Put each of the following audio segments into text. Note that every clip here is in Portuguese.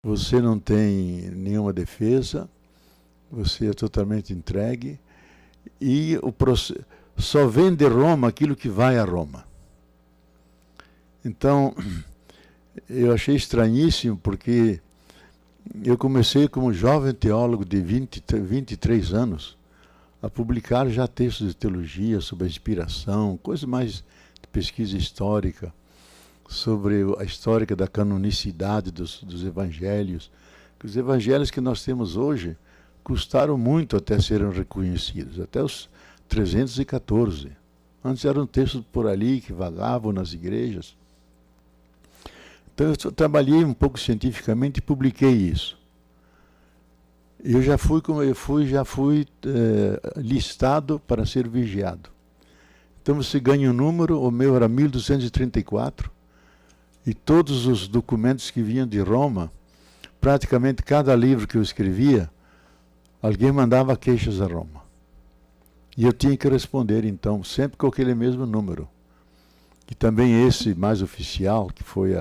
você não tem nenhuma defesa, você é totalmente entregue, e só vem de Roma aquilo que vai a Roma. Então, eu achei estranhíssimo, porque eu comecei como jovem teólogo de 23 anos a publicar já textos de teologia sobre a inspiração, coisas mais de pesquisa histórica, sobre a história da canonicidade dos evangelhos. Os evangelhos que nós temos hoje custaram muito até serem reconhecidos, até os 314. Antes eram textos por ali que vagavam nas igrejas. Então eu trabalhei um pouco cientificamente e publiquei isso. Eu já fui listado para ser vigiado. Então você ganha um número, o meu era 1234, e todos os documentos que vinham de Roma, praticamente cada livro que eu escrevia, alguém mandava queixas a Roma. E eu tinha que responder, então, sempre com aquele mesmo número. E também esse mais oficial, que foi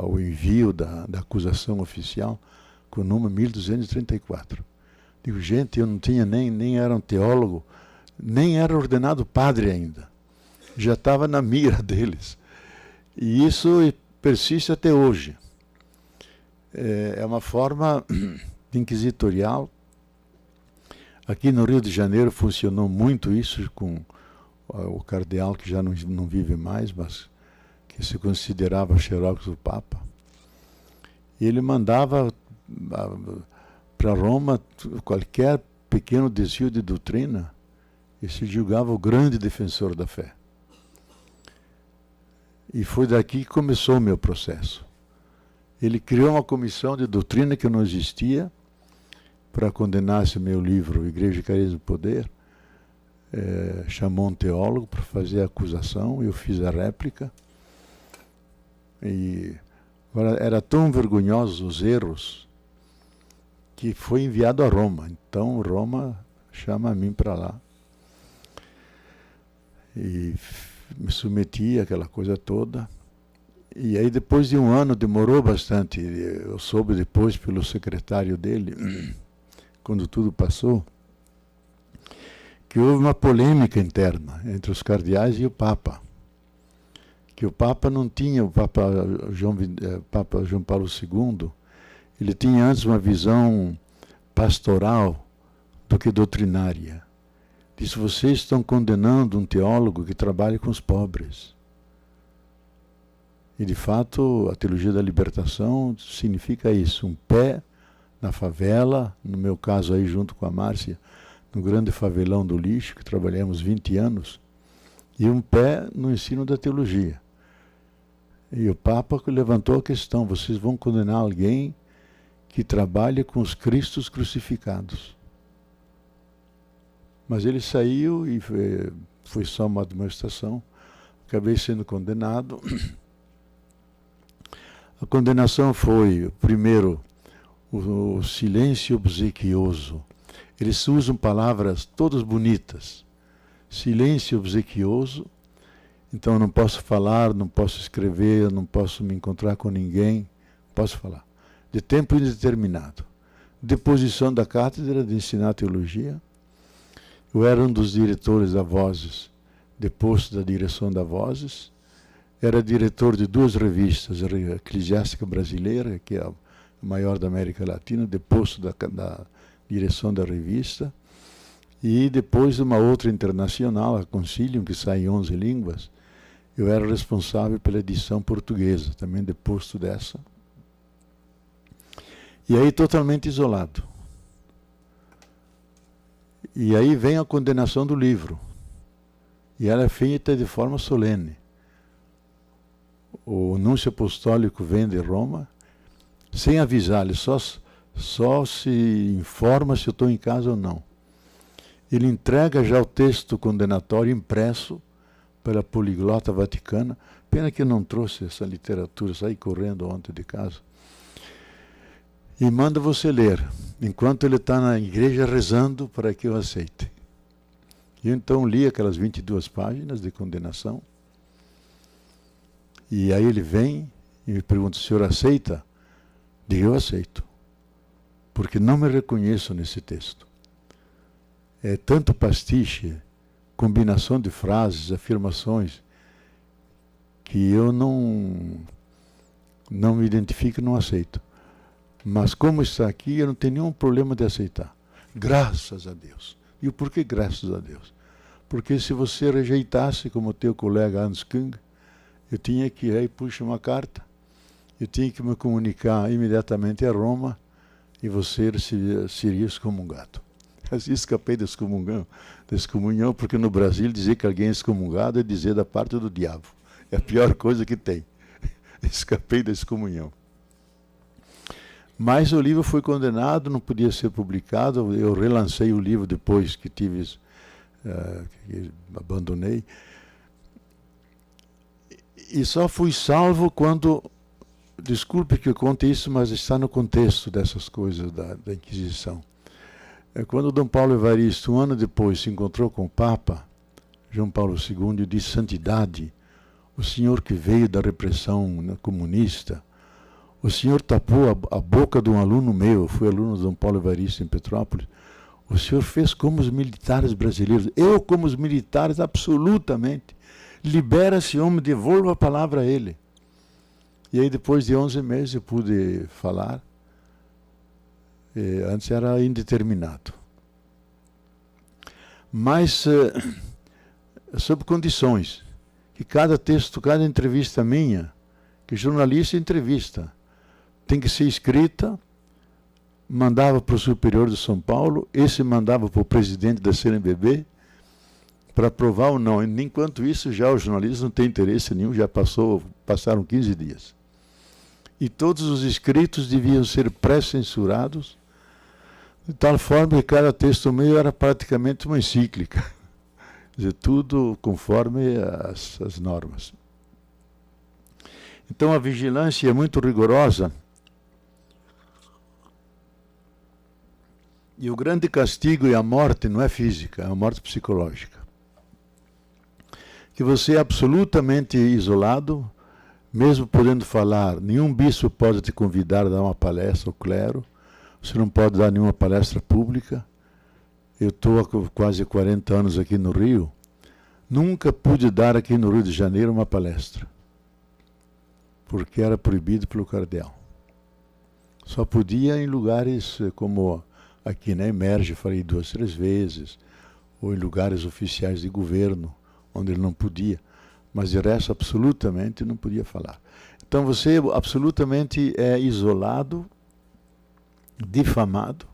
o envio da acusação oficial, com o número 1234. Digo, gente, eu não tinha nem era um teólogo, nem era ordenado padre ainda. Já estava na mira deles. E isso persiste até hoje. É uma forma inquisitorial. Aqui no Rio de Janeiro funcionou muito isso com o cardeal, que já não vive mais, mas que se considerava xerox do Papa. E ele mandava para Roma qualquer pequeno desvio de doutrina e se julgava o grande defensor da fé. E foi daqui que começou o meu processo. Ele criou uma comissão de doutrina que não existia para condenar esse meu livro, Igreja, Carisma e Poder. Chamou um teólogo para fazer a acusação, eu fiz a réplica. E agora, era tão vergonhosos os erros que foi enviado a Roma. Então Roma chama a mim para lá. E me submeti àquela coisa toda. E aí depois de um ano, demorou bastante, eu soube depois pelo secretário dele, quando tudo passou, que houve uma polêmica interna entre os cardeais e o Papa. Que o Papa não tinha, o Papa João Paulo II, ele tinha antes uma visão pastoral do que doutrinária. Disse, vocês estão condenando um teólogo que trabalha com os pobres. E de fato, a teologia da libertação significa isso, um pé na favela, no meu caso aí junto com a Márcia, no grande favelão do lixo, que trabalhamos 20 anos, e um pé no ensino da teologia. E o Papa levantou a questão, vocês vão condenar alguém que trabalha com os Cristos crucificados. Mas ele saiu e foi só uma demonstração. Acabei sendo condenado. A condenação foi, primeiro, o silêncio obsequioso. Eles usam palavras todas bonitas. Silêncio obsequioso. Então eu não posso falar, não posso escrever, não posso me encontrar com ninguém. Não posso falar. De tempo indeterminado. Deposição da cátedra de ensinar teologia. Eu era um dos diretores da Vozes, deposto da direção da Vozes. Era diretor de 2 revistas, a Eclesiástica Brasileira, que é a maior da América Latina, deposto da direção da revista. E depois uma outra internacional, a Concilium, que sai em 11 línguas. Eu era responsável pela edição portuguesa, também deposto dessa. E aí totalmente isolado. E aí vem a condenação do livro. E ela é feita de forma solene. O núncio apostólico vem de Roma, sem avisar, ele só se informa se eu estou em casa ou não. Ele entrega já o texto condenatório impresso pela poliglota vaticana. Pena que eu não trouxe essa literatura, saí correndo ontem de casa. E manda você ler, enquanto ele está na igreja rezando para que eu aceite. E então li aquelas 22 páginas de condenação. E aí ele vem e me pergunta, o senhor aceita? Digo, eu aceito, porque não me reconheço nesse texto. É tanto pastiche, combinação de frases, afirmações, que eu não me identifico e não aceito. Mas como está aqui, eu não tenho nenhum problema de aceitar. Graças a Deus. E o porquê graças a Deus? Porque se você rejeitasse, como o teu colega Hans Küng, eu tinha que ir aí, puxa uma carta, eu tinha que me comunicar imediatamente a Roma e você seria excomungado. Assim escapei da excomunhão, porque no Brasil dizer que alguém é excomungado é dizer da parte do diabo. É a pior coisa que tem. Escapei da excomunhão. Mas o livro foi condenado, não podia ser publicado. Eu relancei o livro depois que que abandonei. E só fui salvo quando, desculpe que eu conte isso, mas está no contexto dessas coisas da Inquisição. Quando Dom Paulo Evaristo, um ano depois, se encontrou com o Papa, João Paulo II, e disse: santidade, o senhor que veio da repressão comunista, o senhor tapou a boca de um aluno meu, eu fui aluno de Dom Paulo Evaristo em Petrópolis, o senhor fez como os militares brasileiros, eu como os militares, absolutamente. Libera esse homem, devolva a palavra a ele. E aí depois de 11 meses eu pude falar. Antes era indeterminado. Mas sob condições. Que cada texto, cada entrevista minha, que jornalista entrevista, tem que ser escrita, mandava para o superior de São Paulo, esse mandava para o presidente da CNBB, para aprovar ou não. Enquanto isso, já os jornalistas não têm interesse nenhum, já passaram 15 dias. E todos os escritos deviam ser pré-censurados, de tal forma que cada texto meu era praticamente uma encíclica. Quer dizer, tudo conforme as normas. Então a vigilância é muito rigorosa. E o grande castigo e a morte não é física, é a morte psicológica. Que você é absolutamente isolado, mesmo podendo falar, nenhum bispo pode te convidar a dar uma palestra ao clero, você não pode dar nenhuma palestra pública. Eu estou há quase 40 anos aqui no Rio, nunca pude dar aqui no Rio de Janeiro uma palestra, porque era proibido pelo cardeal. Só podia em lugares como aqui na Emerge, falei 2, 3 vezes, ou em lugares oficiais de governo, onde ele não podia, mas de resto absolutamente não podia falar. Então você absolutamente é isolado, difamado,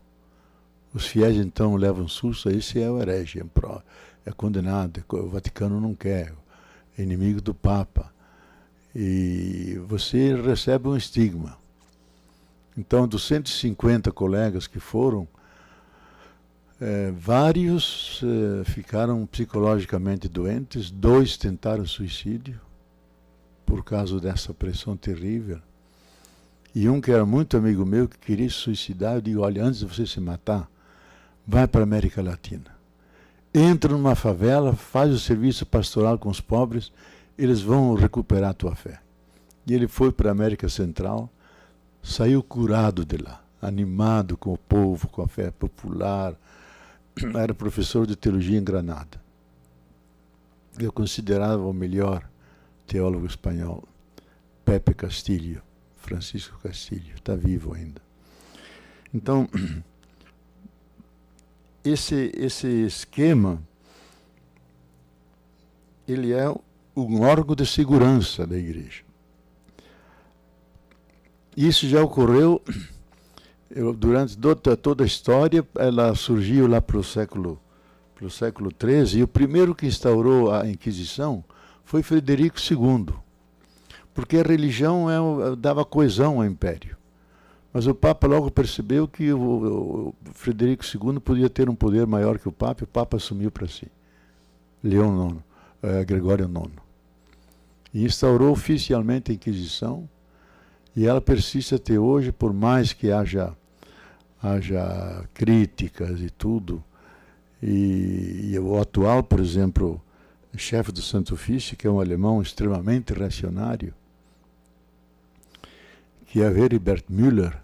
os fiéis então levam susto, esse é o herege, é condenado, o Vaticano não quer, é inimigo do Papa, e você recebe um estigma. Então, dos 150 colegas que foram, vários ficaram psicologicamente doentes, 2 tentaram suicídio por causa dessa pressão terrível. E um que era muito amigo meu, que queria se suicidar, eu digo: olha, antes de você se matar, vai para a América Latina. Entra numa favela, faz o serviço pastoral com os pobres, eles vão recuperar a tua fé. E ele foi para a América Central, saiu curado de lá, animado com o povo, com a fé popular. Era professor de teologia em Granada. Eu considerava o melhor teólogo espanhol, Pepe Castillo, Francisco Castillo, está vivo ainda. Então, esse esquema, ele é um órgão de segurança da igreja. Isso já ocorreu durante toda a história. Ela surgiu lá para o século XIII, e o primeiro que instaurou a Inquisição foi Frederico II, porque a religião dava coesão ao império. Mas o Papa logo percebeu que o Frederico II podia ter um poder maior que o Papa, e o Papa assumiu para si, Gregório IX. E instaurou oficialmente a Inquisição, e ela persiste até hoje, por mais que haja críticas e tudo. E o atual, por exemplo, chefe do Santo Ofício, que é um alemão extremamente reacionário, que é Heribert Müller,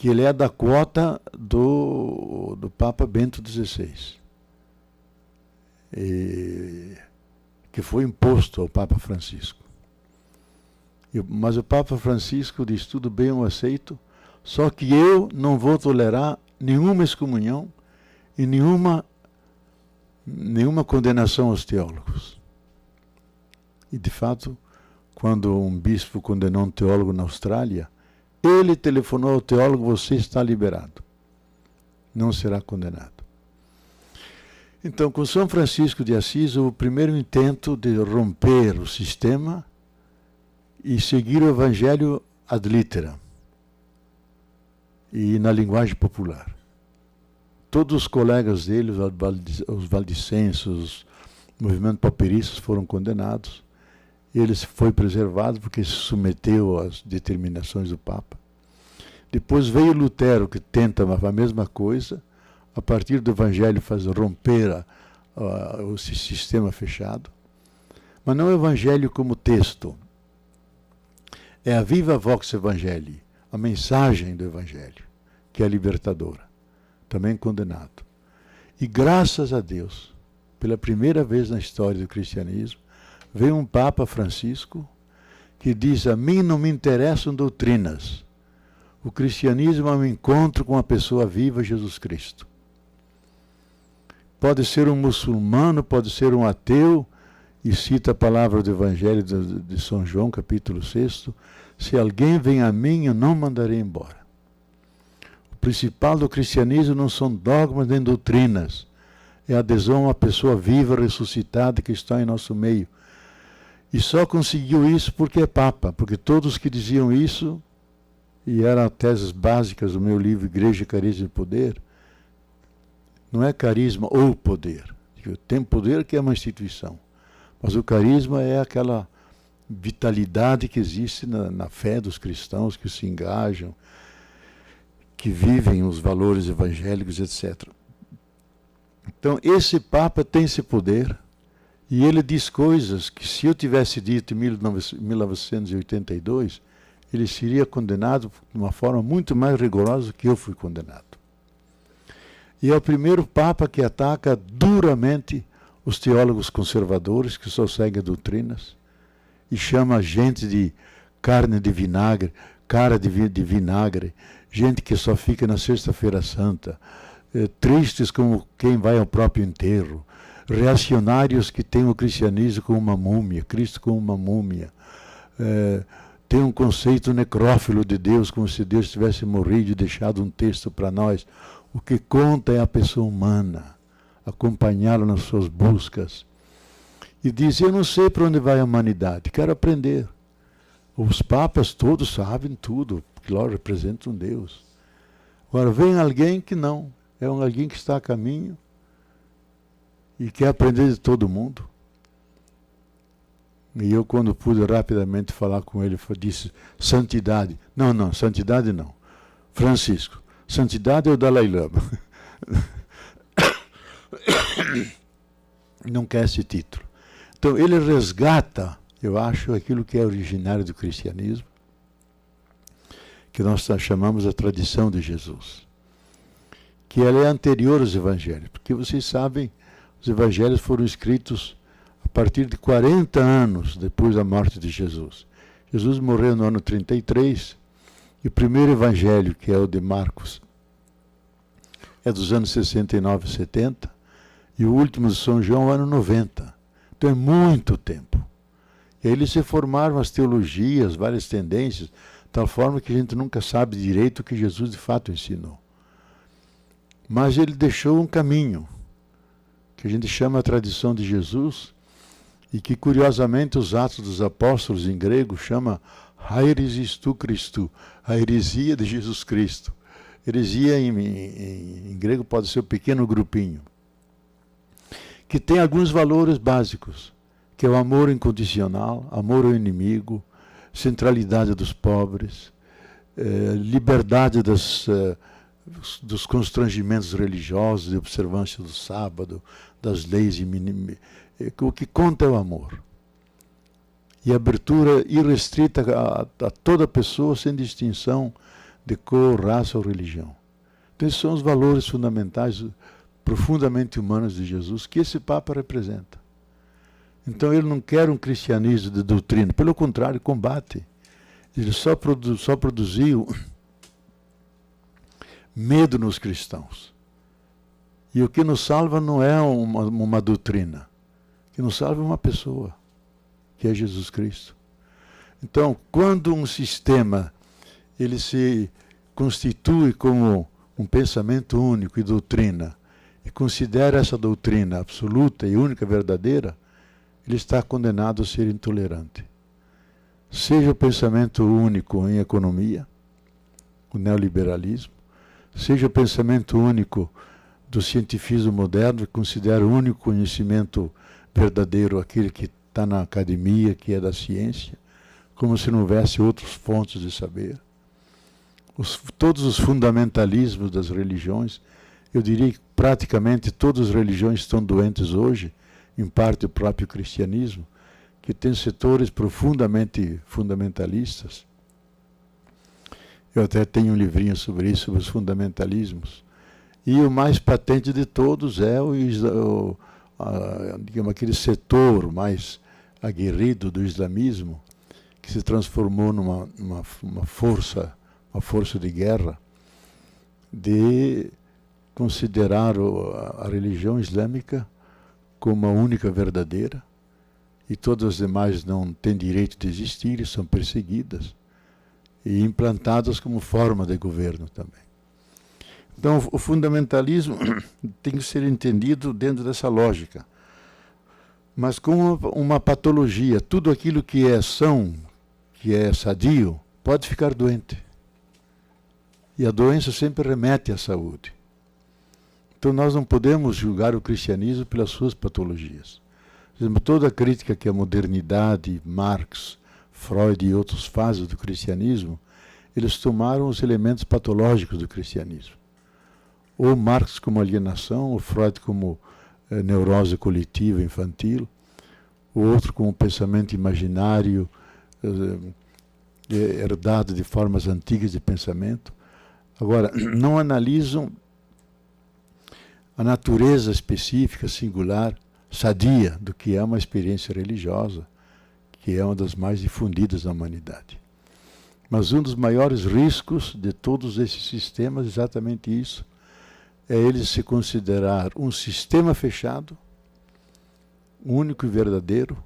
que ele é da quota do Papa Bento XVI, que foi imposto ao Papa Francisco. Mas o Papa Francisco diz, tudo bem, eu aceito, só que eu não vou tolerar nenhuma excomunhão e nenhuma condenação aos teólogos. E, de fato, quando um bispo condenou um teólogo na Austrália, ele telefonou ao teólogo, você está liberado, não será condenado. Então, com São Francisco de Assis, o primeiro intento de romper o sistema e seguir o Evangelho ad litera, e na linguagem popular. Todos os colegas dele, os valdicenses, o movimento pauperistas, foram condenados. Ele foi preservado porque se submeteu às determinações do Papa. Depois veio Lutero, que tenta a mesma coisa, a partir do Evangelho faz romper o sistema fechado. Mas não é o Evangelho como texto. É a viva vox evangelii, a mensagem do Evangelho, que é libertadora. Também condenado. E graças a Deus, pela primeira vez na história do cristianismo, veio um Papa Francisco que diz, a mim não me interessam doutrinas. O cristianismo é um encontro com a pessoa viva, Jesus Cristo. Pode ser um muçulmano, pode ser um ateu, e cita a palavra do Evangelho de São João, capítulo 6, se alguém vem a mim, eu não mandarei embora. O principal do cristianismo não são dogmas nem doutrinas, é a adesão a uma pessoa viva, ressuscitada, que está em nosso meio. E só conseguiu isso porque é Papa, porque todos que diziam isso, e eram teses básicas do meu livro Igreja, Carisma e Poder, não é carisma ou poder. Tem poder que é uma instituição, mas o carisma é aquela vitalidade que existe na fé dos cristãos, que se engajam, que vivem os valores evangélicos, etc. Então, esse Papa tem esse poder, e ele diz coisas que, se eu tivesse dito em 1982, ele seria condenado de uma forma muito mais rigorosa do que eu fui condenado. E é o primeiro Papa que ataca duramente os teólogos conservadores, que só seguem doutrinas, e chama a gente de carne de vinagre, cara de vinagre, gente que só fica na Sexta-feira Santa, tristes como quem vai ao próprio enterro, reacionários que têm o cristianismo como uma múmia, Cristo como uma múmia, tem um conceito necrófilo de Deus, como se Deus tivesse morrido e deixado um texto para nós. O que conta é a pessoa humana, acompanhá-la nas suas buscas. E diz, eu não sei para onde vai a humanidade, quero aprender. Os papas todos sabem tudo, porque lá representam Deus. Agora vem alguém que não, é alguém que está a caminho e quer aprender de todo mundo. E eu, quando pude rapidamente falar com ele, disse, santidade. Não, santidade não. Francisco, santidade é o Dalai Lama. Não quer esse título. Então ele resgata, eu acho, aquilo que é originário do cristianismo, que nós chamamos a tradição de Jesus, que ela é anterior aos evangelhos, porque vocês sabem, os evangelhos foram escritos a partir de 40 anos depois da morte de Jesus. Jesus morreu no ano 33, e o primeiro evangelho, que é o de Marcos, é dos anos 69 e 70, e o último de São João, ano 90. Então é muito tempo. E aí eles se formaram as teologias, várias tendências, de tal forma que a gente nunca sabe direito o que Jesus de fato ensinou. Mas ele deixou um caminho, que a gente chama a tradição de Jesus, e que curiosamente os Atos dos Apóstolos em grego chama Haeresis tu Christu, a heresia de Jesus Cristo. Heresia em grego pode ser um pequeno grupinho, que tem alguns valores básicos, que é o amor incondicional, amor ao inimigo, centralidade dos pobres, liberdade dos constrangimentos religiosos, de observância do sábado, das leis, o que conta é o amor. E abertura irrestrita a toda pessoa, sem distinção de cor, raça ou religião. Então, esses são os valores fundamentais, profundamente humanos de Jesus, que esse Papa representa. Então, ele não quer um cristianismo de doutrina, pelo contrário, combate. Ele só produziu medo nos cristãos. E o que nos salva não é uma doutrina. O que nos salva é uma pessoa, que é Jesus Cristo. Então, quando um sistema ele se constitui como um pensamento único e doutrina, e considera essa doutrina absoluta e única verdadeira, ele está condenado a ser intolerante. Seja o pensamento único em economia, o neoliberalismo, seja o pensamento único do cientificismo moderno, que considera o único conhecimento verdadeiro aquele que está na academia, que é da ciência, como se não houvesse outras fontes de saber. Todos os fundamentalismos das religiões, eu diria que praticamente todas as religiões estão doentes hoje, em parte o próprio cristianismo, que tem setores profundamente fundamentalistas. Eu até tenho um livrinho sobre isso, sobre os fundamentalismos. E o mais patente de todos é digamos, aquele setor mais aguerrido do islamismo, que se transformou numa força de guerra, de considerar a religião islâmica como a única verdadeira, e todas as demais não têm direito de existir e são perseguidas, e implantadas como forma de governo também. Então, o fundamentalismo tem que ser entendido dentro dessa lógica, mas com uma patologia. Tudo aquilo que é são, que é sadio, pode ficar doente. E a doença sempre remete à saúde. Então nós não podemos julgar o cristianismo pelas suas patologias. Toda a crítica que a modernidade, Marx, Freud e outros fazem do cristianismo, eles tomaram os elementos patológicos do cristianismo. Ou Marx como alienação, ou Freud como neurose coletiva infantil, o outro como pensamento imaginário, herdado de formas antigas de pensamento. Agora, não analisam a natureza específica, singular, sadia do que é uma experiência religiosa, que é uma das mais difundidas na humanidade. Mas um dos maiores riscos de todos esses sistemas é exatamente isso, é ele se considerar um sistema fechado, único e verdadeiro,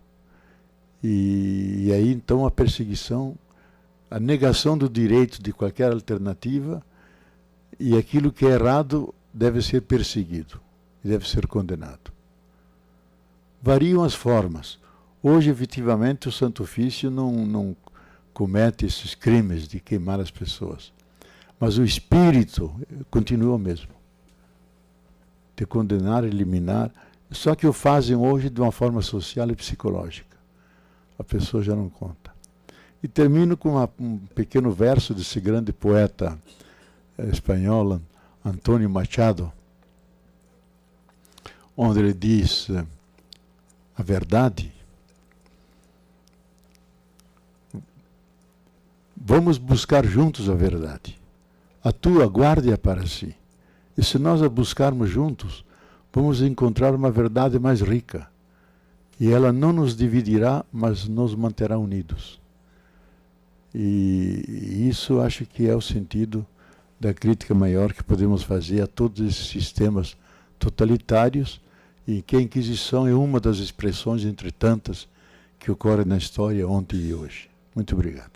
e aí então a perseguição, a negação do direito de qualquer alternativa, e aquilo que é errado deve ser perseguido, deve ser condenado. Variam as formas. Hoje, efetivamente, o Santo Ofício não comete esses crimes de queimar as pessoas. Mas o espírito continua o mesmo. De condenar, eliminar, só que o fazem hoje de uma forma social e psicológica. A pessoa já não conta. E termino com um pequeno verso desse grande poeta espanhol, Antonio Machado, onde ele diz a verdade. Vamos buscar juntos a verdade. A tua guarde-a para si. E se nós a buscarmos juntos, vamos encontrar uma verdade mais rica. E ela não nos dividirá, mas nos manterá unidos. E isso acho que é o sentido da crítica maior que podemos fazer a todos esses sistemas totalitários, e que a Inquisição é uma das expressões entre tantas que ocorrem na história ontem e hoje. Muito obrigado.